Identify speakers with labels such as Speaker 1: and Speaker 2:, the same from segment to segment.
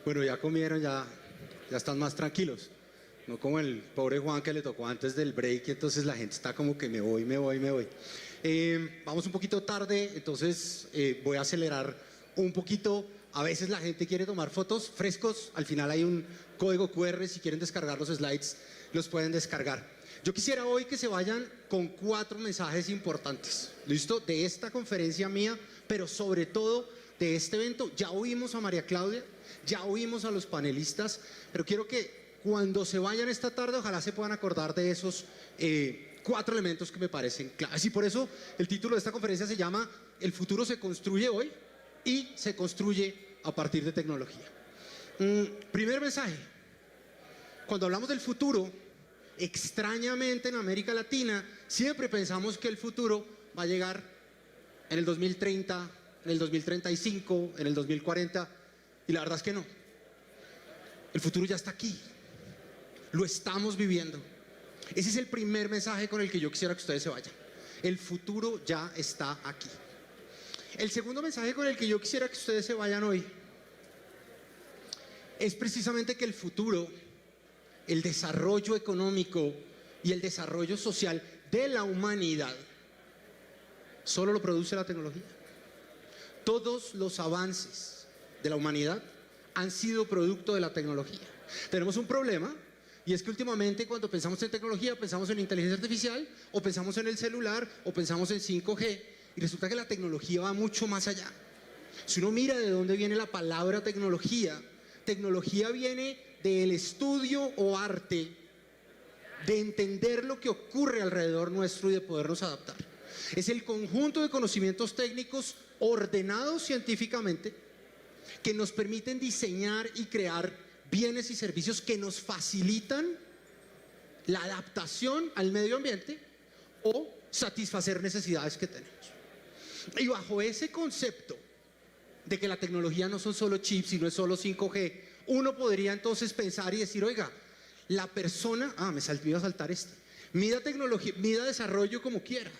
Speaker 1: Bueno, ya comieron, ya están más tranquilos. No como el pobre Juan que le tocó antes del break, y entonces la gente está como que me voy. Vamos un poquito tarde, entonces voy a acelerar un poquito. A veces la gente quiere tomar fotos frescos, al final hay un código QR, si quieren descargar los slides, los pueden descargar. Yo quisiera hoy que se vayan con 4 mensajes importantes, ¿listo? De esta conferencia mía, pero sobre todo de este evento. Ya oímos a María Claudia, ya oímos a los panelistas, pero quiero que cuando se vayan esta tarde, ojalá se puedan acordar de esos 4 elementos que me parecen claves. Y por eso el título de esta conferencia se llama El futuro se construye hoy y se construye a partir de tecnología. Primer mensaje. Cuando hablamos del futuro, extrañamente en América Latina, siempre pensamos que el futuro va a llegar en el 2030, en el 2035, en el 2040, y la verdad es que no. El futuro ya está aquí. Lo estamos viviendo. Ese es el primer mensaje con el que yo quisiera que ustedes se vayan. El futuro ya está aquí. El segundo mensaje con el que yo quisiera que ustedes se vayan hoy es precisamente que el futuro, el desarrollo económico y el desarrollo social de la humanidad solo lo produce la tecnología. Todos los avances de la humanidad han sido producto de la tecnología. Tenemos un problema, y es que últimamente cuando pensamos en tecnología pensamos en inteligencia artificial, o pensamos en el celular, o pensamos en 5G, y resulta que la tecnología va mucho más allá. Si uno mira de dónde viene la palabra tecnología, tecnología viene del estudio o arte de entender lo que ocurre alrededor nuestro y de podernos adaptar. Es el conjunto de conocimientos técnicos ordenados científicamente que nos permiten diseñar y crear bienes y servicios que nos facilitan la adaptación al medio ambiente o satisfacer necesidades que tenemos. Y bajo ese concepto de que la tecnología no son solo chips y no es solo 5G, uno podría entonces pensar y decir, oiga, la persona, me iba a saltar mida tecnología, mida desarrollo como quiera,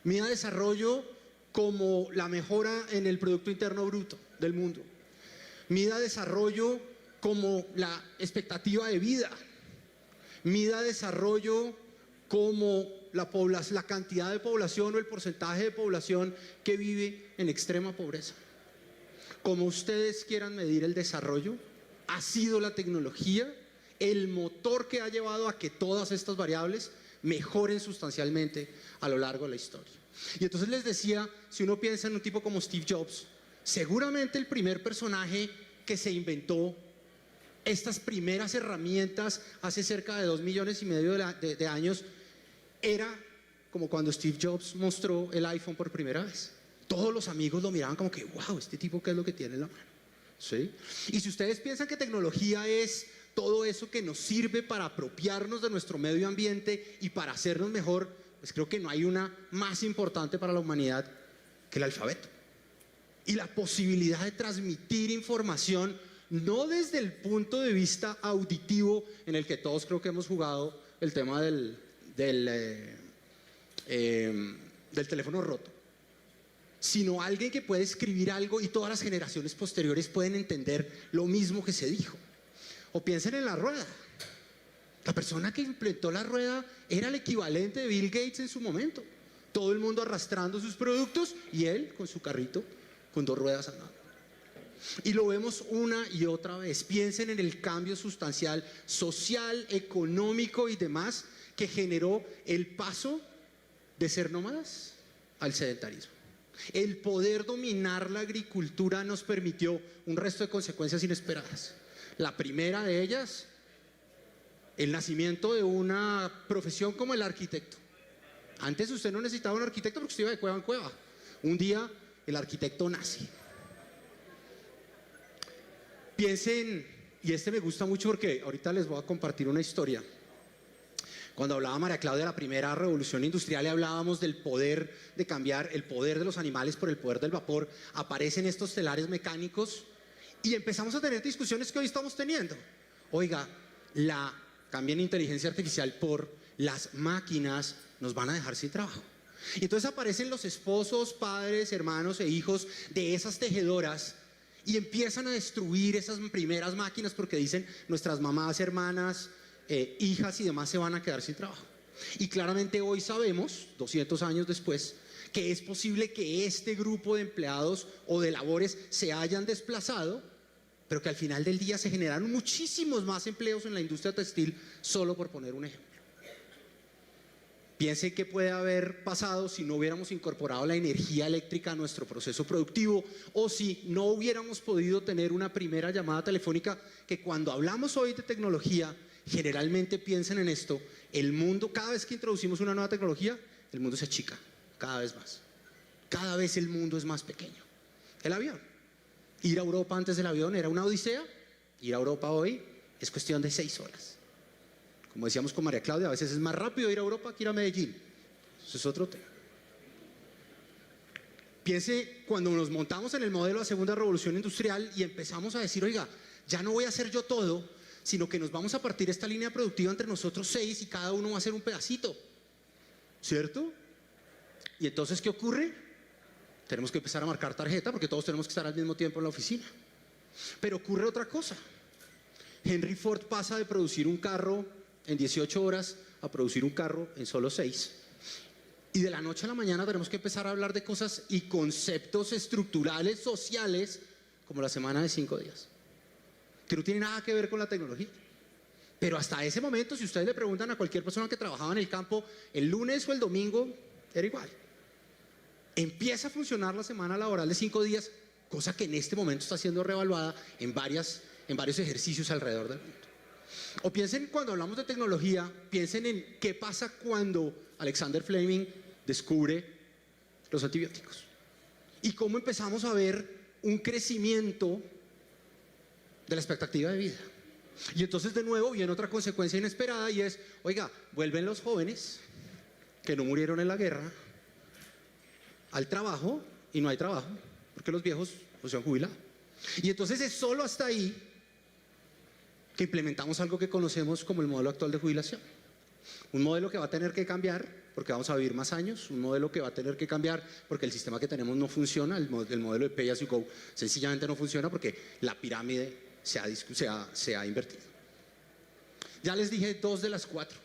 Speaker 1: mida desarrollo como la mejora en el Producto Interno Bruto del mundo, mida desarrollo como la expectativa de vida, mida desarrollo como la cantidad de población o el porcentaje de población que vive en extrema pobreza. Como ustedes quieran medir el desarrollo, ha sido la tecnología el motor que ha llevado a que todas estas variables mejoren sustancialmente a lo largo de la historia. Y entonces les decía, si uno piensa en un tipo como Steve Jobs, seguramente el primer personaje que se inventó estas primeras herramientas hace cerca de 2,5 millones de años era como cuando Steve Jobs mostró el iPhone por primera vez. Todos los amigos lo miraban como que, wow, este tipo, ¿qué es lo que tiene en la mano? ¿Sí? Y si ustedes piensan que tecnología es todo eso que nos sirve para apropiarnos de nuestro medio ambiente y para hacernos mejor, pues creo que no hay una más importante para la humanidad que el alfabeto. Y la posibilidad de transmitir información, no desde el punto de vista auditivo, en el que todos creo que hemos jugado el tema del teléfono roto, sino alguien que puede escribir algo y todas las generaciones posteriores pueden entender lo mismo que se dijo. O piensen en la rueda. La persona que implementó la rueda era el equivalente de Bill Gates en su momento. Todo el mundo arrastrando sus productos y él con su carrito con 2 ruedas andando. Y lo vemos una y otra vez. Piensen en el cambio sustancial social, económico y demás que generó el paso de ser nómadas al sedentarismo. El poder dominar la agricultura nos permitió un resto de consecuencias inesperadas. La primera de ellas, el nacimiento de una profesión como el arquitecto. Antes usted no necesitaba un arquitecto porque usted iba de cueva en cueva. Un día el arquitecto nace. Piensen, y me gusta mucho porque ahorita les voy a compartir una historia. Cuando hablaba María Claudia de la primera revolución industrial y hablábamos del poder de cambiar el poder de los animales por el poder del vapor, aparecen estos telares mecánicos y empezamos a tener discusiones que hoy estamos teniendo. Oiga, cambien inteligencia artificial por las máquinas, nos van a dejar sin trabajo. Y entonces aparecen los esposos, padres, hermanos e hijos de esas tejedoras y empiezan a destruir esas primeras máquinas porque dicen nuestras mamás, hermanas, hijas y demás se van a quedar sin trabajo. Y claramente hoy sabemos, 200 años después, que es posible que este grupo de empleados o de labores se hayan desplazado, pero que al final del día se generaron muchísimos más empleos en la industria textil, solo por poner un ejemplo. Piense qué puede haber pasado si no hubiéramos incorporado la energía eléctrica a nuestro proceso productivo, o si no hubiéramos podido tener una primera llamada telefónica, que cuando hablamos hoy de tecnología, generalmente piensen en esto: el mundo, cada vez que introducimos una nueva tecnología, el mundo se achica cada vez más. Cada vez el mundo es más pequeño. El avión. Ir a Europa antes del avión era una odisea. Ir a Europa hoy es cuestión de 6 horas. Como decíamos con María Claudia, a veces es más rápido ir a Europa que ir a Medellín. Eso es otro tema. Piense cuando nos montamos en el modelo de la segunda revolución industrial y empezamos a decir, oiga, ya no voy a hacer yo todo, sino que nos vamos a partir esta línea productiva entre nosotros 6 y cada uno va a hacer un pedacito. ¿Cierto? Y entonces, ¿qué ocurre? Tenemos que empezar a marcar tarjeta porque todos tenemos que estar al mismo tiempo en la oficina. Pero ocurre otra cosa. Henry Ford pasa de producir un carro en 18 horas a producir un carro en solo 6. Y de la noche a la mañana tenemos que empezar a hablar de cosas y conceptos estructurales, sociales, como la semana de 5 días, que no tiene nada que ver con la tecnología. Pero hasta ese momento, si ustedes le preguntan a cualquier persona que trabajaba en el campo, el lunes o el domingo era igual. Empieza a funcionar la semana laboral de 5 días, cosa que en este momento está siendo reevaluada en varios ejercicios alrededor del mundo. O piensen, cuando hablamos de tecnología, piensen en qué pasa cuando Alexander Fleming descubre los antibióticos y cómo empezamos a ver un crecimiento de la expectativa de vida. Y entonces de nuevo viene otra consecuencia inesperada, y es, oiga, vuelven los jóvenes que no murieron en la guerra al trabajo, y no hay trabajo porque los viejos no se han jubilado. Y entonces es solo hasta ahí que implementamos algo que conocemos como el modelo actual de jubilación. Un modelo que va a tener que cambiar porque vamos a vivir más años, un modelo que va a tener que cambiar porque el sistema que tenemos no funciona, el modelo de Pay As You Go sencillamente no funciona porque la pirámide se ha invertido. Ya les dije 2 de las 4.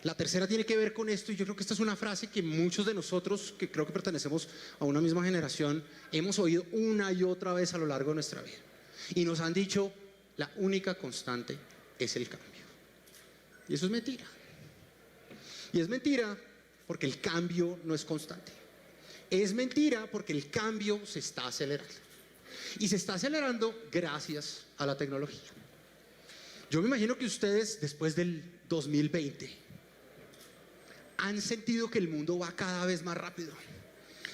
Speaker 1: La tercera tiene que ver con esto, y yo creo que esta es una frase que muchos de nosotros, que creo que pertenecemos a una misma generación, hemos oído una y otra vez a lo largo de nuestra vida. Y nos han dicho, la única constante es el cambio. Y eso es mentira. Y es mentira porque el cambio no es constante. Es mentira porque el cambio se está acelerando. Y se está acelerando gracias a la tecnología. Yo me imagino que ustedes, después del 2020, han sentido que el mundo va cada vez más rápido.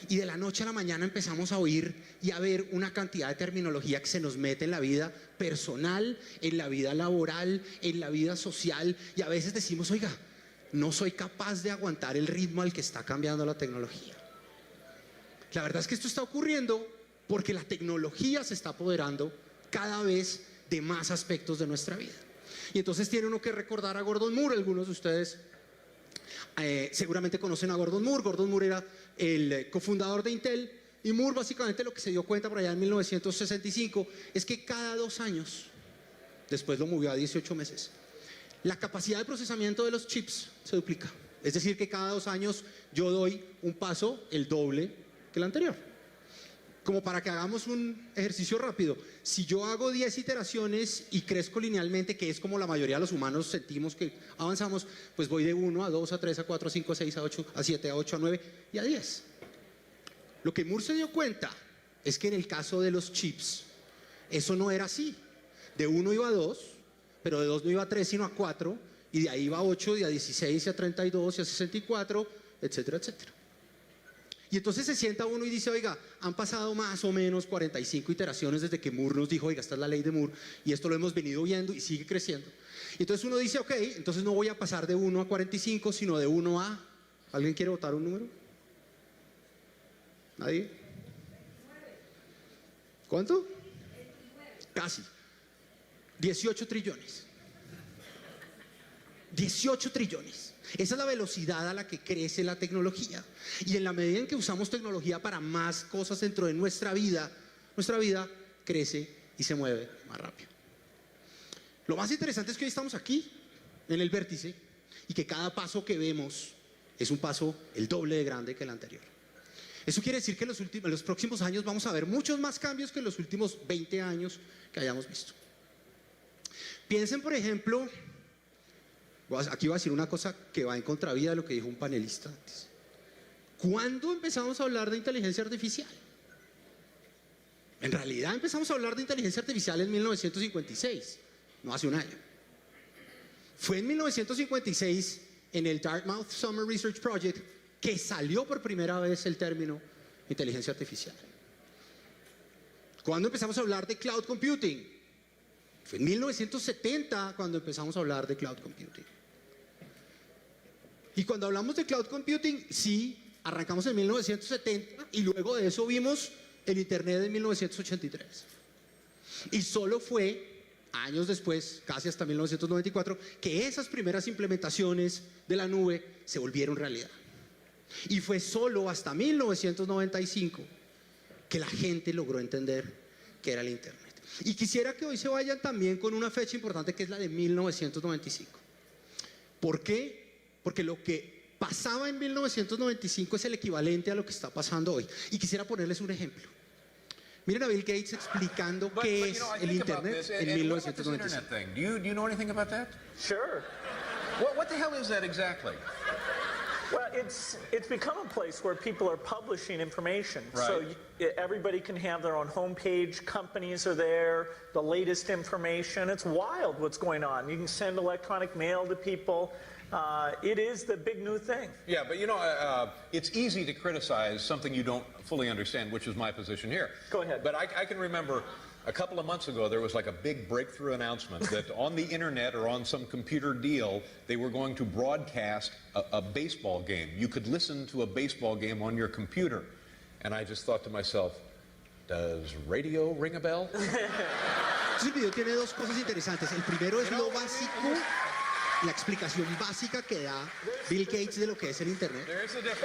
Speaker 1: Y de la noche a la mañana empezamos a oír y a ver una cantidad de terminología que se nos mete en la vida personal, en la vida laboral, en la vida social. Y a veces decimos, oiga, no soy capaz de aguantar el ritmo al que está cambiando la tecnología. La verdad es que esto está ocurriendo porque la tecnología se está apoderando cada vez de más aspectos de nuestra vida. Y entonces tiene uno que recordar a Gordon Moore. Algunos de ustedes seguramente conocen a Gordon Moore. Gordon Moore era el cofundador de Intel, y Moore básicamente lo que se dio cuenta por allá en 1965 es que cada 2 años, después lo movió a 18 meses, la capacidad de procesamiento de los chips se duplica. Es decir, que cada 2 años yo doy un paso el doble que el anterior. Como para que hagamos un ejercicio rápido, si yo hago 10 iteraciones y crezco linealmente, que es como la mayoría de los humanos sentimos que avanzamos, pues voy de 1 a 2 a 3 a 4 a 5 a 6 a 8 a 7 a 8 a 9 y a 10. Lo que Moore se dio cuenta es que en el caso de los chips eso no era así. De 1 iba a 2, pero de 2 no iba a 3 sino a 4, y de ahí iba a 8 y a 16 y a 32 y a 64, etcétera, etcétera. Y entonces se sienta uno y dice, oiga, han pasado más o menos 45 iteraciones desde que Moore nos dijo, oiga, esta es la ley de Moore, y esto lo hemos venido viendo y sigue creciendo. Y entonces uno dice, ok, entonces no voy a pasar de 1 a 45, sino de 1 a... ¿Alguien quiere votar un número? ¿Nadie? ¿Cuánto? Casi. 18 trillones. 18 trillones. Esa es la velocidad a la que crece la tecnología. Y en la medida en que usamos tecnología para más cosas dentro de nuestra vida crece y se mueve más rápido. Lo más interesante es que hoy estamos aquí, en el vértice, y que cada paso que vemos es un paso el doble de grande que el anterior. Eso quiere decir que en los próximos años vamos a ver muchos más cambios que en los últimos 20 años que hayamos visto. Piensen, por ejemplo, aquí voy a decir una cosa que va en contravía de lo que dijo un panelista antes. ¿Cuándo empezamos a hablar de inteligencia artificial? En realidad empezamos a hablar de inteligencia artificial en 1956, no hace un año. Fue en 1956, en el Dartmouth Summer Research Project, que salió por primera vez el término inteligencia artificial. ¿Cuándo empezamos a hablar de cloud computing? Fue en 1970 cuando empezamos a hablar de cloud computing. Y cuando hablamos de cloud computing, sí, arrancamos en 1970 y luego de eso vimos el Internet en 1983. Y solo fue años después, casi hasta 1994, que esas primeras implementaciones de la nube se volvieron realidad. Y fue solo hasta 1995 que la gente logró entender qué era el Internet. Y quisiera que hoy se vayan también con una fecha importante que es la de 1995. ¿Por qué? Porque lo que pasaba en 1995 es el equivalente a lo que está pasando hoy. Y quisiera ponerles un ejemplo. Miren a Bill Gates explicando qué es el Internet en 1995.
Speaker 2: Do you know anything about that?
Speaker 3: Sure.
Speaker 2: What the hell is that exactly?
Speaker 3: Well, it's become a place where people are publishing information.
Speaker 2: Right.
Speaker 3: So everybody can have their own homepage. Companies are there. The latest information. It's wild what's going on. You can send electronic mail to people. It is the big new thing.
Speaker 2: Yeah, but it's easy to criticize something you don't fully understand, which is my position here.
Speaker 3: Go ahead.
Speaker 2: But I can remember a couple of months ago, there was like a big breakthrough announcement that on the internet or on some computer deal, they were going to broadcast a baseball game. You could listen to a baseball game on your computer. And I just thought to myself, does radio ring a bell?
Speaker 1: Entonces el video tiene dos cosas interesantes. El primero es lo básico, la explicación básica que da Bill Gates de lo que es el Internet.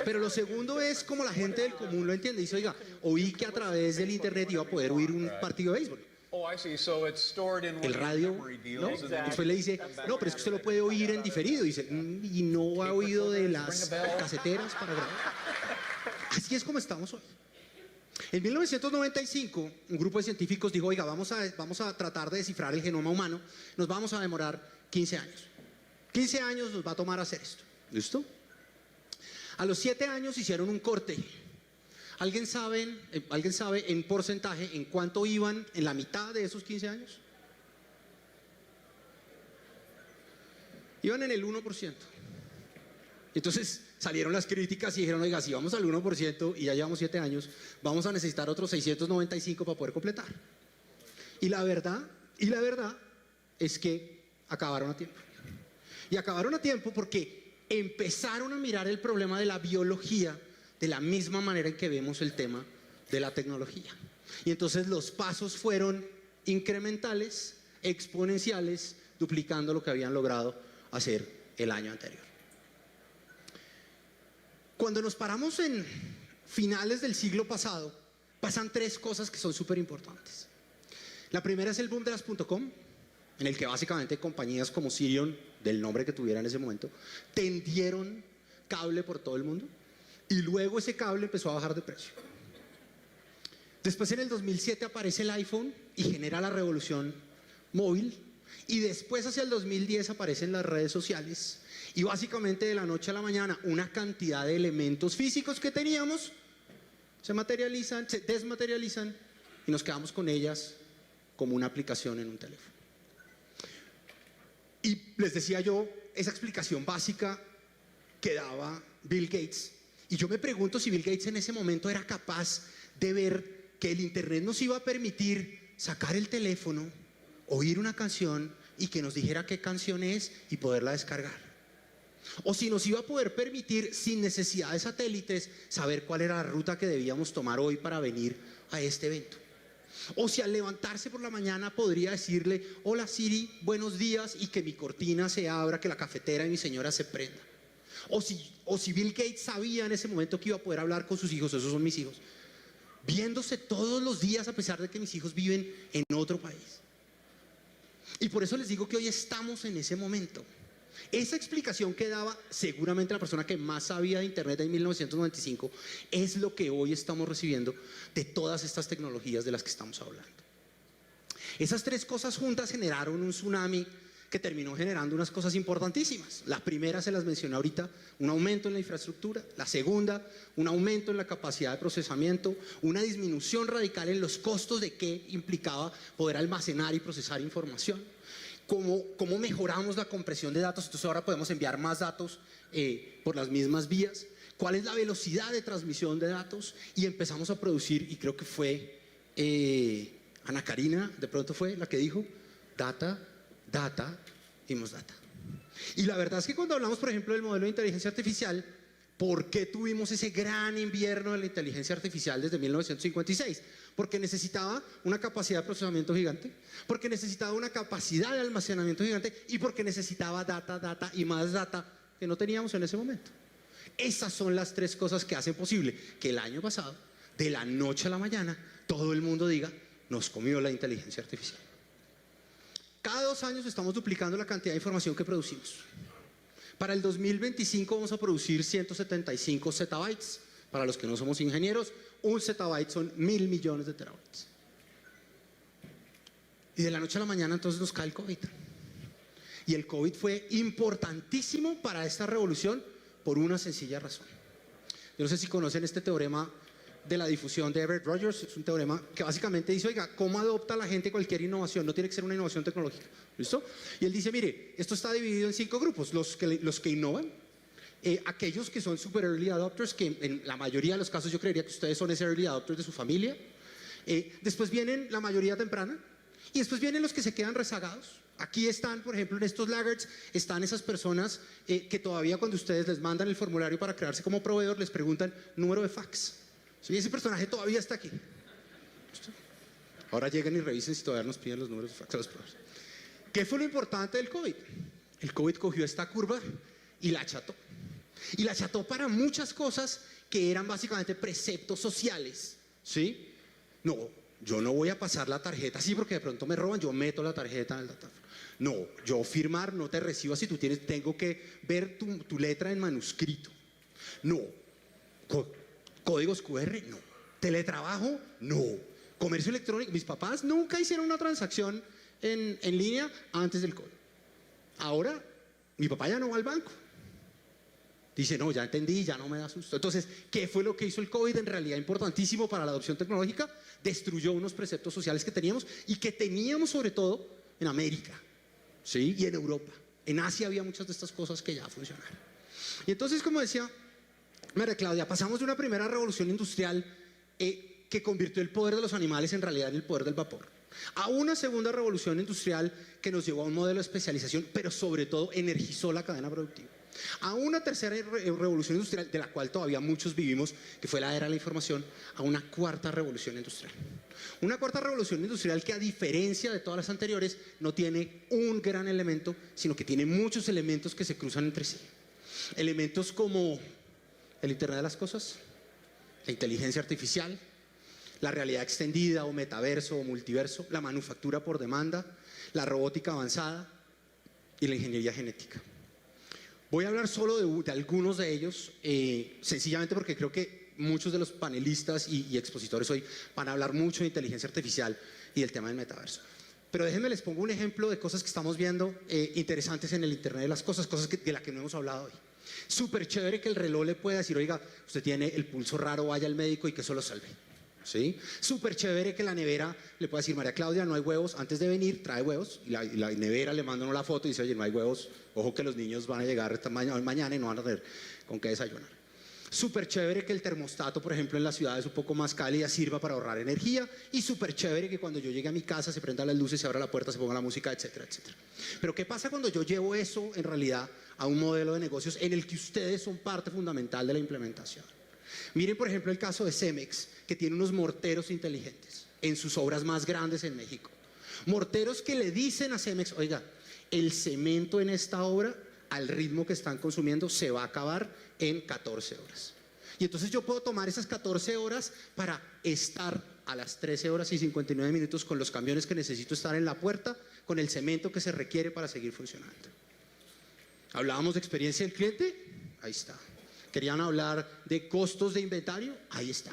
Speaker 1: Pero lo segundo es como la gente del común lo entiende. Dice, oiga, oí que a través del Internet iba a poder oír un partido de béisbol.
Speaker 2: Oh, I see. So it's stored in
Speaker 1: El radio, ¿no? Después le dice, no, pero es que usted lo puede oír en diferido. Dice, y no ha oído de las caseteras para grabar. Así es como estamos hoy. En 1995, un grupo de científicos dijo, oiga, vamos a tratar de descifrar el genoma humano. Nos vamos a demorar 15 años. 15 años nos va a tomar hacer esto. ¿Listo? A los 7 años hicieron un corte. ¿Alguien sabe en porcentaje en cuánto iban en la mitad de esos 15 años? Iban en el 1%. Entonces salieron las críticas y dijeron, oiga, si vamos al 1% y ya llevamos 7 años, vamos a necesitar otros 695 para poder completar. Y la verdad es que acabaron a tiempo. Y acabaron a tiempo porque empezaron a mirar el problema de la biología de la misma manera en que vemos el tema de la tecnología. Y entonces los pasos fueron incrementales, exponenciales, duplicando lo que habían logrado hacer el año anterior. Cuando nos paramos en finales del siglo pasado, pasan 3 cosas que son súper importantes. La primera es el boom de las .com, en el que básicamente compañías como Sirion, del nombre que tuviera en ese momento, tendieron cable por todo el mundo y luego ese cable empezó a bajar de precio. Después en el 2007 aparece el iPhone y genera la revolución móvil y después hacia el 2010 aparecen las redes sociales y básicamente de la noche a la mañana una cantidad de elementos físicos que teníamos se materializan, se desmaterializan y nos quedamos con ellas como una aplicación en un teléfono. Y les decía yo, esa explicación básica que daba Bill Gates. Y yo me pregunto si Bill Gates en ese momento era capaz de ver que el Internet nos iba a permitir sacar el teléfono, oír una canción y que nos dijera qué canción es y poderla descargar. O si nos iba a poder permitir, sin necesidad de satélites, saber cuál era la ruta que debíamos tomar hoy para venir a este evento. O si al levantarse por la mañana podría decirle, hola Siri, buenos días, y que mi cortina se abra, que la cafetera de mi señora se prenda. O si Bill Gates sabía en ese momento que iba a poder hablar con sus hijos, esos son mis hijos, viéndose todos los días a pesar de que mis hijos viven en otro país. Y por eso les digo que hoy estamos en ese momento. Esa explicación que daba seguramente la persona que más sabía de Internet en 1995 es lo que hoy estamos recibiendo de todas estas tecnologías de las que estamos hablando. Esas tres cosas juntas generaron un tsunami que terminó generando unas cosas importantísimas. La primera se las mencioné ahorita, un aumento en la infraestructura. La segunda, un aumento en la capacidad de procesamiento, una disminución radical en los costos de qué implicaba poder almacenar y procesar información. Cómo mejoramos la compresión de datos, entonces ahora podemos enviar más datos por las mismas vías. ¿Cuál es la velocidad de transmisión de datos? Y empezamos a producir, y creo que fue Ana Karina, de pronto fue la que dijo, data, y más data. Y la verdad es que cuando hablamos, por ejemplo, del modelo de inteligencia artificial, ¿por qué tuvimos ese gran invierno de la inteligencia artificial desde 1956? Porque necesitaba una capacidad de procesamiento gigante, porque necesitaba una capacidad de almacenamiento gigante y porque necesitaba data y más data que no teníamos en ese momento. Esas son las tres cosas que hacen posible que el año pasado, de la noche a la mañana, todo el mundo diga, nos comió la inteligencia artificial. Cada 2 años estamos duplicando la cantidad de información que producimos. Para el 2025 vamos a producir 175 zettabytes. Para los que no somos ingenieros, un zettabyte son 1.000 millones de terabytes. Y de la noche a la mañana entonces nos cae el COVID. Y el COVID fue importantísimo para esta revolución por una sencilla razón. Yo no sé si conocen este teorema de la difusión de Everett Rogers. Es un teorema que básicamente dice, oiga, ¿cómo adopta la gente cualquier innovación? No tiene que ser una innovación tecnológica. ¿Listo? Y él dice, mire, esto está dividido en 5 grupos. Los que innovan, aquellos que son super early adopters, que en la mayoría de los casos yo creería que ustedes son ese early adopters de su familia. Después vienen la mayoría temprana y después vienen los que se quedan rezagados. Aquí están, por ejemplo, en estos laggards, están esas personas que todavía cuando ustedes les mandan el formulario para crearse como proveedor, les preguntan número de fax. Y ese personaje todavía está aquí. Ahora lleguen y revisen si todavía nos piden los números de fax a los proveedores. ¿Qué fue lo importante del COVID? El COVID cogió esta curva y la acható. Y la acható para muchas cosas que eran básicamente preceptos sociales. ¿Sí? No, yo no voy a pasar la tarjeta así porque de pronto me roban, yo meto la tarjeta en el datáfono. No, yo firmar no te recibo así, tengo que ver tu letra en manuscrito. No, códigos QR, no. Teletrabajo, no. Comercio electrónico, mis papás nunca hicieron una transacción en línea antes del COVID. Ahora, mi papá ya no va al banco. Dice, no, ya entendí, ya no me da susto. Entonces, ¿qué fue lo que hizo el COVID? En realidad importantísimo para la adopción tecnológica. Destruyó unos preceptos sociales que teníamos y que teníamos sobre todo en América, ¿sí? Y en Europa. En Asia había muchas de estas cosas que ya funcionaron. Y entonces, como decía María Claudia, pasamos de una primera revolución industrial que convirtió el poder de los animales en realidad en el poder del vapor, a una segunda revolución industrial que nos llevó a un modelo de especialización, pero sobre todo energizó la cadena productiva, a una tercera revolución industrial, de la cual todavía muchos vivimos, que fue la era de la información, a una cuarta revolución industrial. Una cuarta revolución industrial que, a diferencia de todas las anteriores, no tiene un gran elemento, sino que tiene muchos elementos que se cruzan entre sí. Elementos como el Internet de las Cosas, la inteligencia artificial, la realidad extendida o metaverso o multiverso, la manufactura por demanda, la robótica avanzada y la ingeniería genética. Voy a hablar solo de algunos de ellos, sencillamente porque creo que muchos de los panelistas y expositores hoy van a hablar mucho de inteligencia artificial y del tema del metaverso. Pero déjenme les pongo un ejemplo de cosas que estamos viendo interesantes en el Internet de las Cosas, de las que no hemos hablado hoy. Súper chévere que el reloj le pueda decir, oiga, usted tiene el pulso raro, vaya al médico y que eso lo salve. ¿Sí? Súper chévere que la nevera le pueda decir, María Claudia, no hay huevos, antes de venir trae huevos, y la nevera le manda uno la foto y dice, oye, no hay huevos, ojo que los niños van a llegar esta mañana y no van a tener con qué desayunar. Súper chévere que el termostato, por ejemplo, en las ciudades un poco más cálidas sirva para ahorrar energía, y súper chévere que cuando yo llegue a mi casa se prendan las luces, se abra la puerta, se ponga la música, etcétera, etcétera. Pero ¿qué pasa cuando yo llevo eso en realidad a un modelo de negocios en el que ustedes son parte fundamental de la implementación? Miren, por ejemplo, el caso de Cemex, que tiene unos morteros inteligentes en sus obras más grandes en México. Morteros que le dicen a Cemex, oiga, el cemento en esta obra, al ritmo que están consumiendo, se va a acabar en 14 horas. Y entonces yo puedo tomar esas 14 horas para estar a las 13 horas y 59 minutos con los camiones que necesito estar en la puerta, con el cemento que se requiere para seguir funcionando. Hablábamos de experiencia del cliente, ahí está. Querían hablar de costos de inventario, ahí está.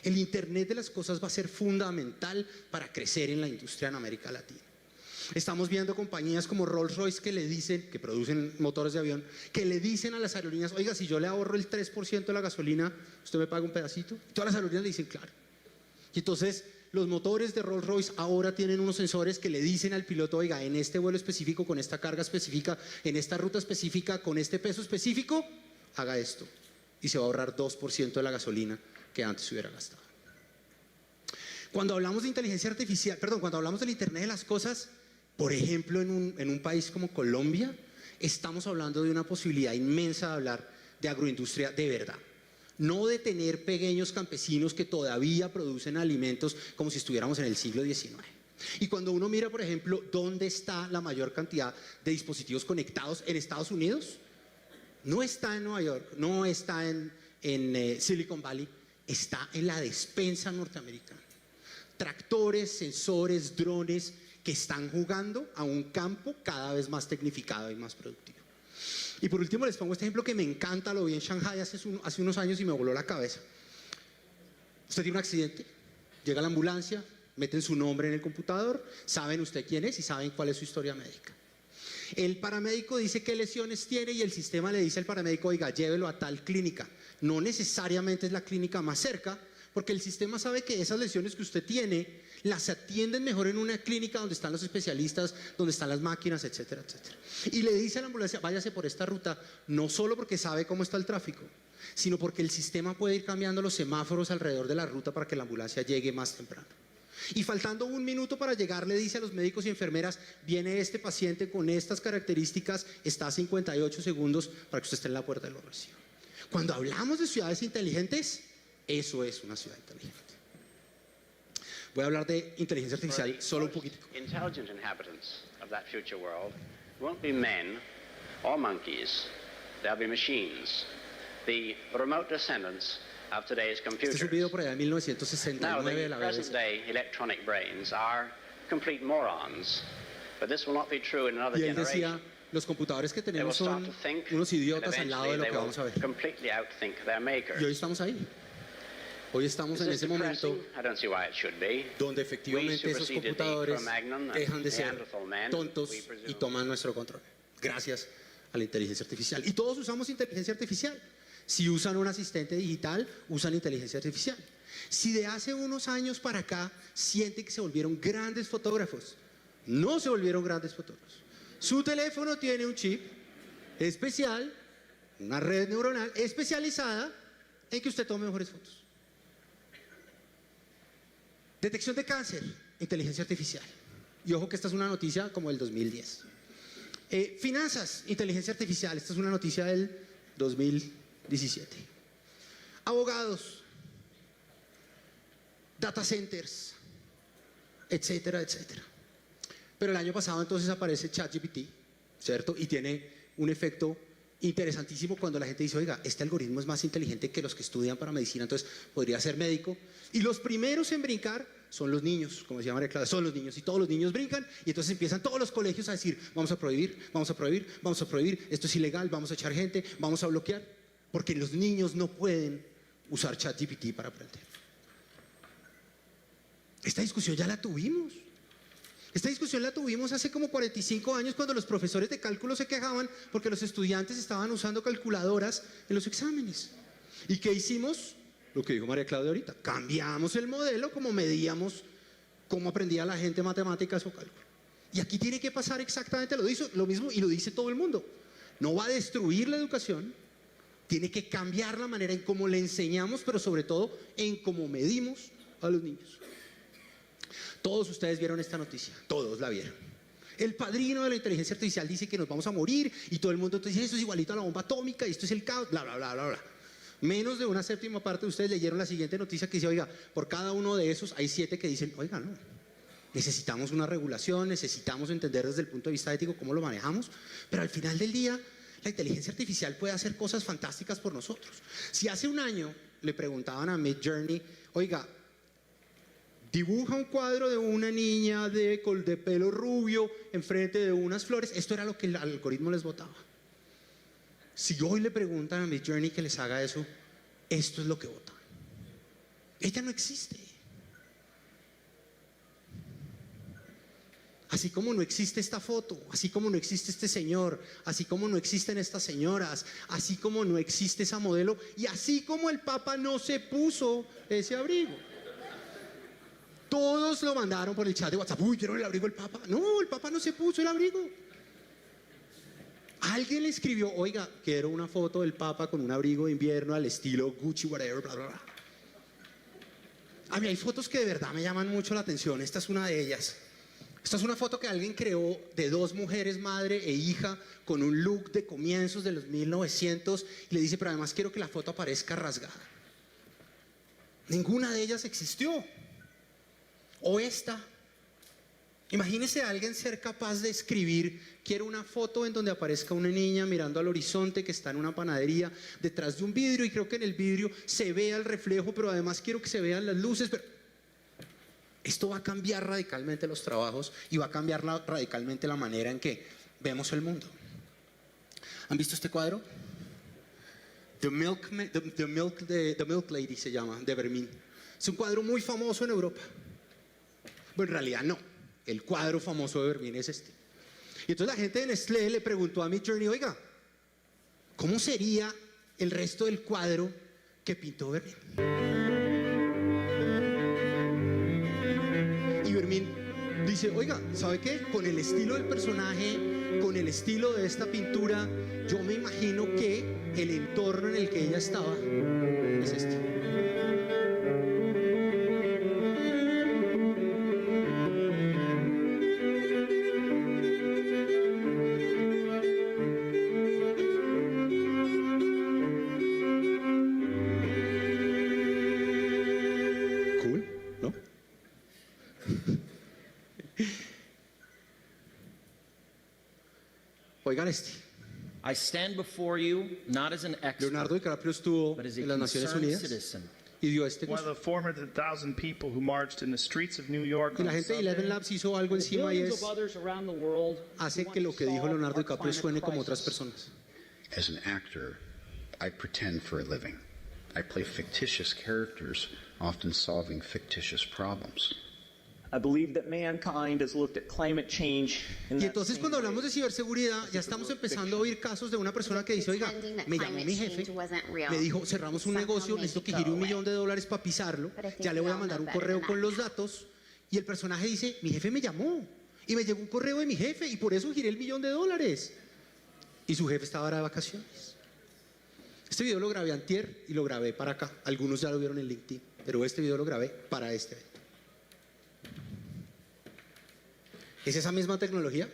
Speaker 1: El Internet de las cosas va a ser fundamental para crecer en la industria en América Latina. Estamos viendo compañías como Rolls-Royce que producen motores de avión, que le dicen a las aerolíneas, oiga, si yo le ahorro el 3% de la gasolina, ¿usted me paga un pedacito? Y todas las aerolíneas le dicen, claro. Y entonces los motores de Rolls-Royce ahora tienen unos sensores que le dicen al piloto, oiga, en este vuelo específico, con esta carga específica, en esta ruta específica, con este peso específico, haga esto. Y se va a ahorrar 2% de la gasolina que antes hubiera gastado. Cuando hablamos de inteligencia artificial, cuando hablamos del Internet de las cosas, por ejemplo, en un país como Colombia, estamos hablando de una posibilidad inmensa de hablar de agroindustria de verdad. No de tener pequeños campesinos que todavía producen alimentos como si estuviéramos en el siglo XIX. Y cuando uno mira, por ejemplo, dónde está la mayor cantidad de dispositivos conectados en Estados Unidos, no está en Nueva York, no está en Silicon Valley, está en la despensa norteamericana. Tractores, sensores, drones que están jugando a un campo cada vez más tecnificado y más productivo. Y por último les pongo este ejemplo que me encanta, lo vi en Shanghai hace unos años y me voló la cabeza. Usted tiene un accidente, llega la ambulancia, meten su nombre en el computador, saben usted quién es y saben cuál es su historia médica. El paramédico dice qué lesiones tiene y el sistema le dice al paramédico, oiga, llévelo a tal clínica. No necesariamente es la clínica más cerca, porque el sistema sabe que esas lesiones que usted tiene las atienden mejor en una clínica donde están los especialistas, donde están las máquinas, etcétera, etcétera. Y le dice a la ambulancia, váyase por esta ruta, no solo porque sabe cómo está el tráfico, sino porque el sistema puede ir cambiando los semáforos alrededor de la ruta para que la ambulancia llegue más temprano. Y faltando 1 minuto para llegar, le dice a los médicos y enfermeras, viene este paciente con estas características, está a 58 segundos para que usted esté en la puerta y lo reciba. Cuando hablamos de ciudades inteligentes, eso es una ciudad inteligente. Voy a hablar de inteligencia artificial solo un poquito.
Speaker 4: Intelligent inhabitants of that future world won't be men or monkeys. They'll be machines. The remote descendants of today's computers.
Speaker 1: Este es un video por allá de 1969 de la BBC.
Speaker 4: Present-day electronic brains are complete morons, but this will not be true in another
Speaker 1: Y él
Speaker 4: generation.
Speaker 1: decía, los computadores que
Speaker 4: They will
Speaker 1: tenemos
Speaker 4: start
Speaker 1: son
Speaker 4: to think,
Speaker 1: unos
Speaker 4: and
Speaker 1: idiotas al lado de
Speaker 4: eventually
Speaker 1: lo
Speaker 4: they
Speaker 1: que
Speaker 4: will
Speaker 1: vamos a ver.
Speaker 4: completely outthink their makers.
Speaker 1: Y hoy estamos ahí. Hoy estamos en ese momento
Speaker 4: I don't see why it should be.
Speaker 1: donde efectivamente esos computadores dejan de ser tontos y toman nuestro control. Gracias a la inteligencia artificial. Y todos usamos inteligencia artificial. Si usan un asistente digital, usan inteligencia artificial. Si de hace unos años para acá sienten que se volvieron grandes fotógrafos, no se volvieron grandes fotógrafos. Su teléfono tiene un chip especial, una red neuronal especializada en que usted tome mejores fotos. Detección de cáncer, inteligencia artificial. Y ojo que esta es una noticia como del 2010. Finanzas, inteligencia artificial. Esta es una noticia del 2017. Abogados, data centers, etcétera, etcétera. Pero el año pasado entonces aparece ChatGPT, ¿cierto? Y tiene un efecto interesantísimo cuando la gente dice, oiga, este algoritmo es más inteligente que los que estudian para medicina, entonces podría ser médico. Y los primeros en brincar son los niños, como decía María Clara, son los niños. Y todos los niños brincan y entonces empiezan todos los colegios a decir, vamos a prohibir, vamos a prohibir, vamos a prohibir, esto es ilegal, vamos a echar gente, vamos a bloquear. Porque los niños no pueden usar ChatGPT para aprender. Esta discusión ya la tuvimos. Esta discusión la tuvimos hace como 45 años cuando los profesores de cálculo se quejaban porque los estudiantes estaban usando calculadoras en los exámenes. ¿Y qué hicimos? Lo que dijo María Claudia ahorita. Cambiamos el modelo como medíamos cómo aprendía la gente matemáticas o cálculo. Y aquí tiene que pasar exactamente lo mismo y lo dice todo el mundo. No va a destruir la educación, tiene que cambiar la manera en cómo le enseñamos, pero sobre todo en cómo medimos a los niños. Todos ustedes vieron esta noticia, todos la vieron. El padrino de la inteligencia artificial dice que nos vamos a morir y todo el mundo dice, esto es igualito a la bomba atómica y esto es el caos, bla, bla, bla, bla, bla. Menos de una séptima parte de ustedes leyeron la siguiente noticia que dice, oiga, por cada uno de esos hay 7 que dicen, oiga, no, necesitamos una regulación, necesitamos entender desde el punto de vista ético cómo lo manejamos, pero al final del día la inteligencia artificial puede hacer cosas fantásticas por nosotros. Si hace un año le preguntaban a Midjourney, oiga, dibuja un cuadro de una niña de pelo rubio enfrente de unas flores, esto era lo que el algoritmo les votaba. Si hoy le preguntan a Midjourney que les haga eso, esto es lo que votan. Ella no existe. Así como no existe esta foto, así como no existe este señor, así como no existen estas señoras, así como no existe esa modelo, y así como el Papa no se puso ese abrigo. Todos lo mandaron por el chat de WhatsApp. Uy, ¿vieron el abrigo del Papa? No, el Papa no se puso el abrigo. Alguien le escribió, oiga, quiero una foto del Papa con un abrigo de invierno al estilo Gucci, whatever, bla, bla, bla. A mí hay fotos que de verdad me llaman mucho la atención. Esta es una de ellas. Esta es una foto que alguien creó de dos mujeres, madre e hija, con un look de comienzos de los 1900. Y le dice, pero además quiero que la foto aparezca rasgada. Ninguna de ellas existió. O esta. Imagínese a alguien ser capaz de escribir, quiero una foto en donde aparezca una niña mirando al horizonte que está en una panadería detrás de un vidrio, y creo que en el vidrio se vea el reflejo, pero además quiero que se vean las luces. Pero esto va a cambiar radicalmente los trabajos y va a cambiar radicalmente la manera en que vemos el mundo. ¿Han visto este cuadro? The Milk Lady se llama, de Vermeer. Es un cuadro muy famoso en Europa. Bueno, en realidad no. El cuadro famoso de Vermeer es este. Y entonces la gente de Nestlé le preguntó a Midjourney, oiga, ¿cómo sería el resto del cuadro que pintó Vermeer? Y Vermeer dice, oiga, ¿sabe qué? Con el estilo del personaje, con el estilo de esta pintura, yo me imagino que el entorno en el que ella estaba es este. Oigan este.
Speaker 5: I stand before you not as an
Speaker 1: Leonardo
Speaker 5: expert,
Speaker 1: DiCaprio estuvo
Speaker 5: but as a
Speaker 1: en las Naciones
Speaker 5: concerned
Speaker 1: Unidas
Speaker 5: citizen.
Speaker 1: y dio este
Speaker 6: One of
Speaker 1: curso.
Speaker 6: the 400,000 people who marched in the streets of New York
Speaker 1: Y
Speaker 6: on
Speaker 1: la gente de Eleven
Speaker 6: Sunday
Speaker 1: Labs hizo algo encima y
Speaker 7: Billions
Speaker 1: es,
Speaker 7: of others around the world
Speaker 1: hace
Speaker 7: want
Speaker 1: que
Speaker 7: to
Speaker 1: lo que dijo
Speaker 7: solve
Speaker 1: Leonardo
Speaker 7: our
Speaker 1: DiCaprio
Speaker 7: climate
Speaker 1: suene como otras
Speaker 7: crisis.
Speaker 1: personas.
Speaker 8: As an actor, I pretend for a living. I play fictitious characters, often solving fictitious problems.
Speaker 7: I believe that mankind has looked at climate change in
Speaker 1: Y
Speaker 7: that
Speaker 1: entonces
Speaker 7: same
Speaker 1: cuando
Speaker 7: way.
Speaker 1: hablamos de ciberseguridad ya estamos empezando a oír casos de una persona que dice, oiga, me llamó mi jefe, me dijo, cerramos un negocio, necesito que gire $1 millón para pisarlo, ya le voy a mandar un correo con los datos, y el personaje dice, mi jefe me llamó y me llegó un correo de mi jefe y por eso giré $1 millón, y su jefe estaba ahora de vacaciones. Este video lo grabé antier y lo grabé para acá, algunos ya lo vieron en LinkedIn, pero este video lo grabé para este evento. ¿Es esa misma tecnología?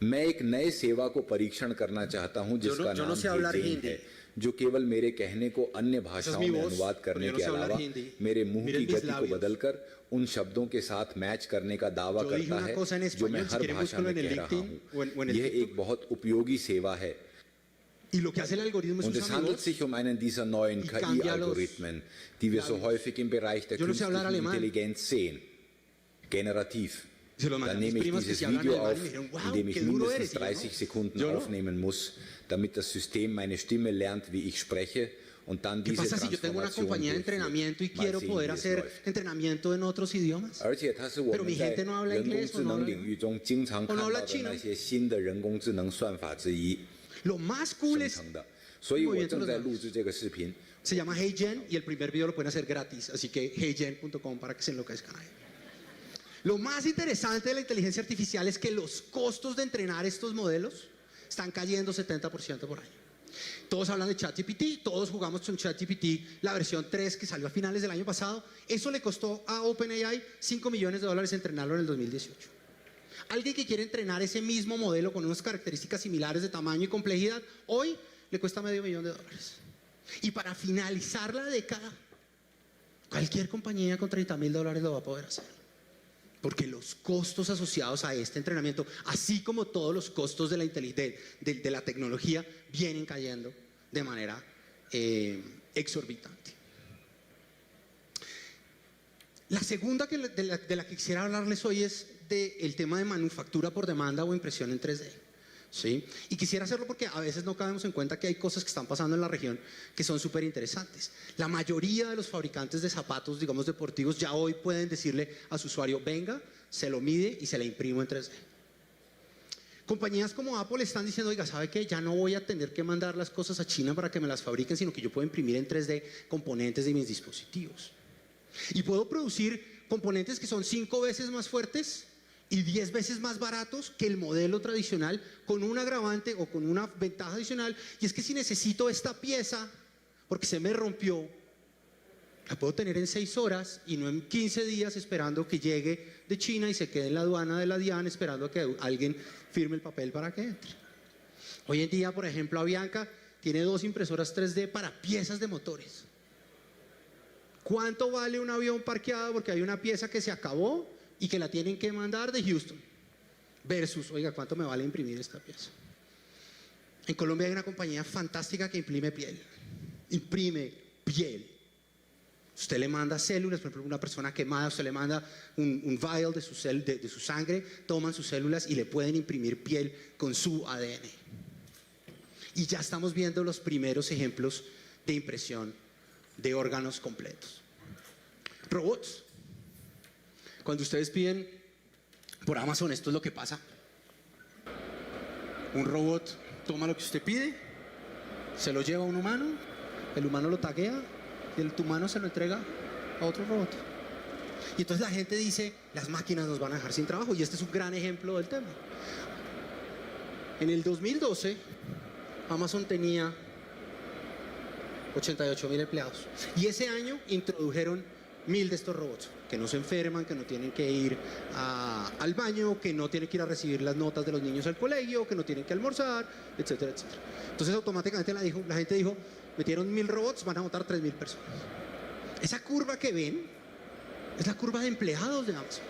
Speaker 9: मैं एक नए सेवा को परीक्षण करना चाहता हूं जिसका
Speaker 1: yo no
Speaker 9: नाम
Speaker 1: sé hablar
Speaker 9: हेजिंग
Speaker 1: हिंदी।
Speaker 9: है, जो केवल मेरे कहने को अन्य भाषाओं
Speaker 1: mi
Speaker 9: में
Speaker 1: voz,
Speaker 9: अनुवाद करने
Speaker 1: pero yo no
Speaker 9: के
Speaker 1: sé hablar
Speaker 9: अलावा
Speaker 1: हिंदी।
Speaker 9: मेरे मुंह
Speaker 1: Miren
Speaker 9: की
Speaker 1: mis
Speaker 9: गति को
Speaker 1: labios।
Speaker 9: बदलकर उन शब्दों के साथ मैच करने का दावा
Speaker 1: Yo dije
Speaker 9: करता
Speaker 1: una
Speaker 9: है
Speaker 1: cosa en
Speaker 9: जो मैं
Speaker 1: español, si
Speaker 9: हर
Speaker 1: quieren
Speaker 9: भाषा
Speaker 1: búsquenlo
Speaker 9: में
Speaker 1: en el
Speaker 9: कह रहा
Speaker 1: LinkedIn o en
Speaker 9: हूं।
Speaker 1: el
Speaker 9: यह
Speaker 1: TikTok।
Speaker 9: एक बहुत उपयोगी सेवा है
Speaker 1: Y lo que hace el algoritmo es
Speaker 9: und es
Speaker 1: usar mi
Speaker 9: handelt
Speaker 1: voz.
Speaker 9: sich einen dieser neuen
Speaker 1: Y cambia los
Speaker 9: KI-Algorithmen, die wir so
Speaker 1: labios.
Speaker 9: häufig im Bereich der
Speaker 1: Yo no sé hablar
Speaker 9: künstlichen
Speaker 1: alemán.
Speaker 9: Intelligenz sehen. Generativ.
Speaker 1: Se lo mandé a
Speaker 9: Dann
Speaker 1: mis
Speaker 9: nehme ich
Speaker 1: primas que
Speaker 9: dieses
Speaker 1: sí hablan
Speaker 9: Video
Speaker 1: alemán
Speaker 9: auf,
Speaker 1: y me dijeron, wow,
Speaker 9: indem ich
Speaker 1: qué duro
Speaker 9: mindestens
Speaker 1: eres. Y yo,
Speaker 9: 30
Speaker 1: no.
Speaker 9: Sekunden
Speaker 1: Yo no.
Speaker 9: aufnehmen muss, damit das System meine Stimme lernt, wie ich spreche und dann
Speaker 1: ¿Qué
Speaker 9: diese
Speaker 1: pasa si yo tengo una
Speaker 9: Transformation
Speaker 1: compañía de
Speaker 9: durchführt.
Speaker 1: entrenamiento y
Speaker 9: Mal
Speaker 1: quiero
Speaker 9: sehen,
Speaker 1: poder
Speaker 9: wie es
Speaker 1: hacer
Speaker 9: läuft.
Speaker 1: entrenamiento en otros idiomas?
Speaker 9: 而且它是我
Speaker 1: Pero
Speaker 9: 们
Speaker 1: mi
Speaker 9: 在
Speaker 1: gente no habla
Speaker 9: 人工
Speaker 1: inglés
Speaker 9: 智
Speaker 1: o no
Speaker 9: 能
Speaker 1: habla-
Speaker 9: 领域中经常
Speaker 1: o
Speaker 9: 看
Speaker 1: no
Speaker 9: 到
Speaker 1: habla
Speaker 9: 的
Speaker 1: chino.
Speaker 9: 那些新的人工智能算法之一
Speaker 1: Lo más cool
Speaker 9: 生
Speaker 1: es,
Speaker 9: 成的。所以我
Speaker 1: Movimiento
Speaker 9: 正
Speaker 1: de los
Speaker 9: 在
Speaker 1: labios.
Speaker 9: 录制这个视频。
Speaker 1: se llama HeyGen y el primer video lo pueden hacer gratis, así que heygen.com para que se enloquezcan ahí. Lo más interesante de la inteligencia artificial es que los costos de entrenar estos modelos están cayendo 70% por año. Todos hablan de ChatGPT, todos jugamos con ChatGPT, la versión 3 que salió a finales del año pasado. Eso le costó a OpenAI $5 millones entrenarlo en el 2018. Alguien que quiere entrenar ese mismo modelo con unas características similares de tamaño y complejidad, hoy le cuesta $500 million. Y para finalizar la década, cualquier compañía con $30,000 lo va a poder hacer. Porque los costos asociados a este entrenamiento, así como todos los costos de la tecnología, vienen cayendo de manera exorbitante. La segunda de la que quisiera hablarles hoy es del tema de manufactura por demanda o impresión en 3D. ¿Sí? Y quisiera hacerlo porque a veces no caemos en cuenta que hay cosas que están pasando en la región que son súper interesantes. La mayoría de los fabricantes de zapatos, digamos deportivos, ya hoy pueden decirle a su usuario, venga, se lo mide y se le imprimo en 3D. Compañías como Apple están diciendo, oiga, ¿sabe qué? Ya no voy a tener que mandar las cosas a China para que me las fabriquen, sino que yo puedo imprimir en 3D componentes de mis dispositivos. Y puedo producir componentes que son 5 veces más fuertes y 10 veces más baratos que el modelo tradicional, con un agravante o con una ventaja adicional, y es que si necesito esta pieza porque se me rompió, la puedo tener en 6 horas y no en 15 días esperando que llegue de China y se quede en la aduana de la DIAN esperando a que alguien firme el papel para que entre. Hoy en día, por ejemplo, Avianca tiene 2 impresoras 3D para piezas de motores. ¿Cuánto vale un avión parqueado porque hay una pieza que se acabó y que la tienen que mandar de Houston? Versus, oiga, ¿cuánto me vale imprimir esta pieza? En Colombia hay una compañía fantástica que imprime piel. Imprime piel. Usted le manda células, por ejemplo, una persona quemada, usted le manda un vial de su sangre, toman sus células y le pueden imprimir piel con su ADN. Y ya estamos viendo los primeros ejemplos de impresión de órganos completos. Robots. Cuando ustedes piden por Amazon, esto es lo que pasa. Un robot toma lo que usted pide, se lo lleva a un humano, el humano lo taguea y el humano se lo entrega a otro robot. Y entonces la gente dice, las máquinas nos van a dejar sin trabajo, y este es un gran ejemplo del tema. En el 2012, Amazon tenía 88,000 empleados. Y ese año introdujeron 1,000 de estos robots, que no se enferman, que no tienen que ir al baño, que no tienen que ir a recibir las notas de los niños al colegio, que no tienen que almorzar, etcétera, etcétera. Entonces automáticamente la gente dijo, metieron 1,000 robots, van a votar 3,000 personas. Esa curva que ven es la curva de empleados de Amazon.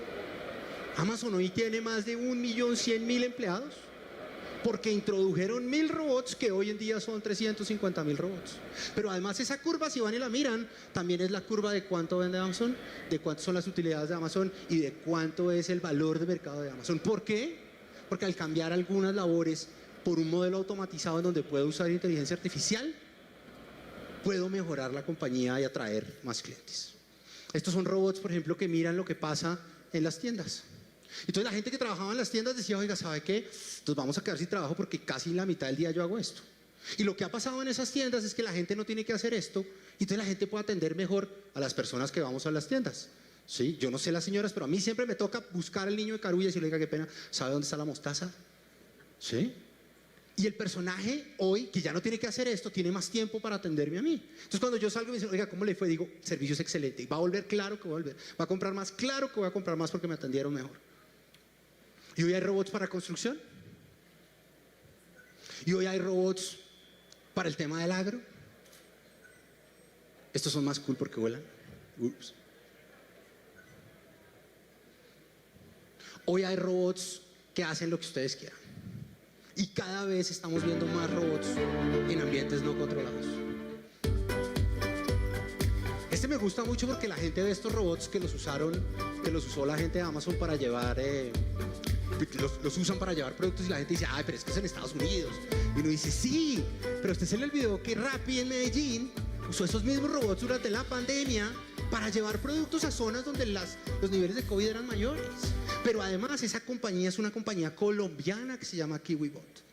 Speaker 1: Amazon hoy tiene más de 1.100.000 empleados, porque introdujeron 1,000 robots que hoy en día son 350,000 robots. Pero además esa curva, si van y la miran, también es la curva de cuánto vende Amazon, de cuántas son las utilidades de Amazon y de cuánto es el valor de mercado de Amazon. ¿Por qué? Porque al cambiar algunas labores por un modelo automatizado en donde puedo usar inteligencia artificial, puedo mejorar la compañía y atraer más clientes. Estos son robots, por ejemplo, que miran lo que pasa en las tiendas. Entonces la gente que trabajaba en las tiendas decía, oiga, ¿sabe qué? Nos vamos a quedar sin trabajo porque casi la mitad del día yo hago esto. Y lo que ha pasado en esas tiendas es que la gente no tiene que hacer esto, y entonces la gente puede atender mejor a las personas que vamos a las tiendas. ¿Sí? Yo no sé las señoras, pero a mí siempre me toca buscar al niño de Carulla y decirle, oiga, qué pena, ¿sabe dónde está la mostaza? ¿Sí? Y el personaje hoy, que ya no tiene que hacer esto, tiene más tiempo para atenderme a mí. Entonces cuando yo salgo y me dicen, oiga, ¿cómo le fue? Digo, servicio es excelente. ¿Y va a volver? Claro que va a volver. ¿Va a comprar más? Claro que voy a comprar más porque me atendieron mejor. Y hoy hay robots para construcción. Y hoy hay robots para el tema del agro. Estos son más cool porque vuelan. Ups. Hoy hay robots que hacen lo que ustedes quieran. Y cada vez estamos viendo más robots en ambientes no controlados. Este me gusta mucho porque la gente ve estos robots que los usó la gente de Amazon para llevar, los usan para llevar productos, y la gente dice, ay, pero es que es en Estados Unidos. Y uno dice, sí, pero usted se le olvidó que Rappi en Medellín usó esos mismos robots durante la pandemia para llevar productos a zonas donde los niveles de COVID eran mayores. Pero además esa compañía es una compañía colombiana que se llama KiwiBot.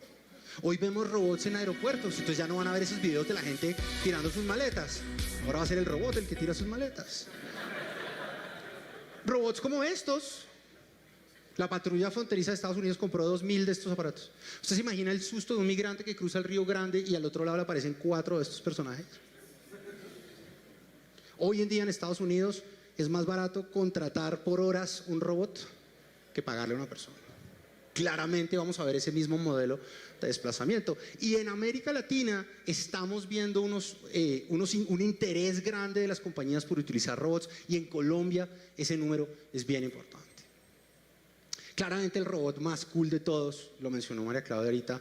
Speaker 1: Hoy vemos robots en aeropuertos, entonces ya no van a ver esos videos de la gente tirando sus maletas. Ahora va a ser el robot el que tira sus maletas. Robots como estos. La patrulla fronteriza de Estados Unidos compró 2,000 de estos aparatos. ¿Usted se imagina el susto de un migrante que cruza el Río Grande y al otro lado le aparecen 4 de estos personajes? Hoy en día en Estados Unidos es más barato contratar por horas un robot que pagarle a una persona. Claramente vamos a ver ese mismo modelo de desplazamiento. Y en América Latina estamos viendo un interés grande de las compañías por utilizar robots, y en Colombia ese número es bien importante. Claramente el robot más cool de todos, lo mencionó María Claudia ahorita,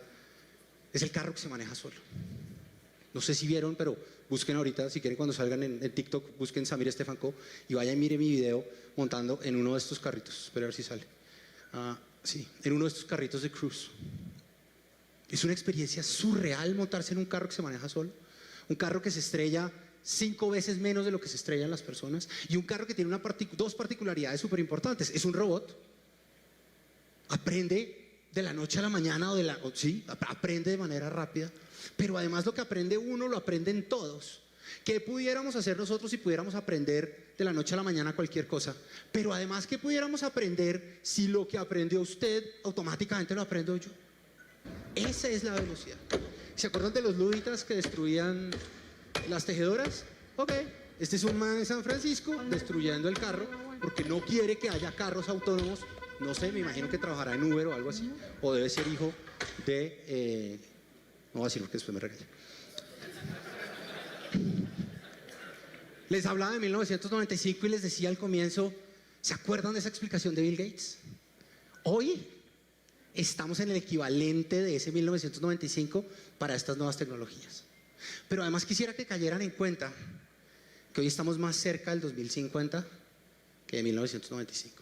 Speaker 1: es el carro que se maneja solo. No sé si vieron, pero busquen ahorita, si quieren cuando salgan en TikTok, busquen Samir Stefanko y vayan y miren mi video montando en uno de estos carritos. Espera a ver si sale. Sí, en uno de estos carritos de Cruise. Es una experiencia surreal montarse en un carro que se maneja solo. Un carro que se estrella 5 veces menos de lo que se estrellan las personas. Y un carro que tiene dos particularidades súper importantes. Es un robot. Aprende de la noche a la mañana sí, aprende de manera rápida. Pero además lo que aprende uno lo aprenden todos. ¿Qué pudiéramos hacer nosotros si pudiéramos aprender de la noche a la mañana cualquier cosa? Pero además, ¿qué pudiéramos aprender si lo que aprendió usted automáticamente lo aprendo yo? Esa es la velocidad. ¿Se acuerdan de los luditas que destruían las tejedoras? Ok, este es un man en San Francisco destruyendo el carro porque no quiere que haya carros autónomos. No sé, me imagino que trabajará en Uber o algo así. O debe ser hijo de... no voy a decir porque después me regañan. Les hablaba de 1995 y les decía al comienzo, ¿se acuerdan de esa explicación de Bill Gates? Hoy estamos en el equivalente de ese 1995 para estas nuevas tecnologías. Pero además quisiera que cayeran en cuenta que hoy estamos más cerca del 2050 que de 1995.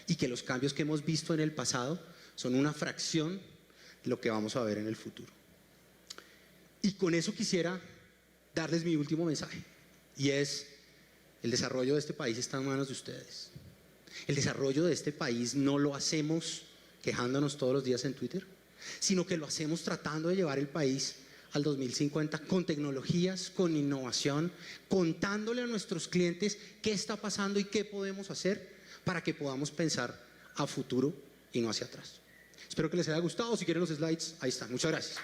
Speaker 1: Y que los cambios que hemos visto en el pasado son una fracción de lo que vamos a ver en el futuro. Y con eso quisiera darles mi último mensaje. Y es, el desarrollo de este país está en manos de ustedes. El desarrollo de este país no lo hacemos quejándonos todos los días en Twitter, sino que lo hacemos tratando de llevar el país al 2050 con tecnologías, con innovación, contándole a nuestros clientes qué está pasando y qué podemos hacer para que podamos pensar a futuro y no hacia atrás. Espero que les haya gustado. Si quieren los slides, ahí están. Muchas gracias.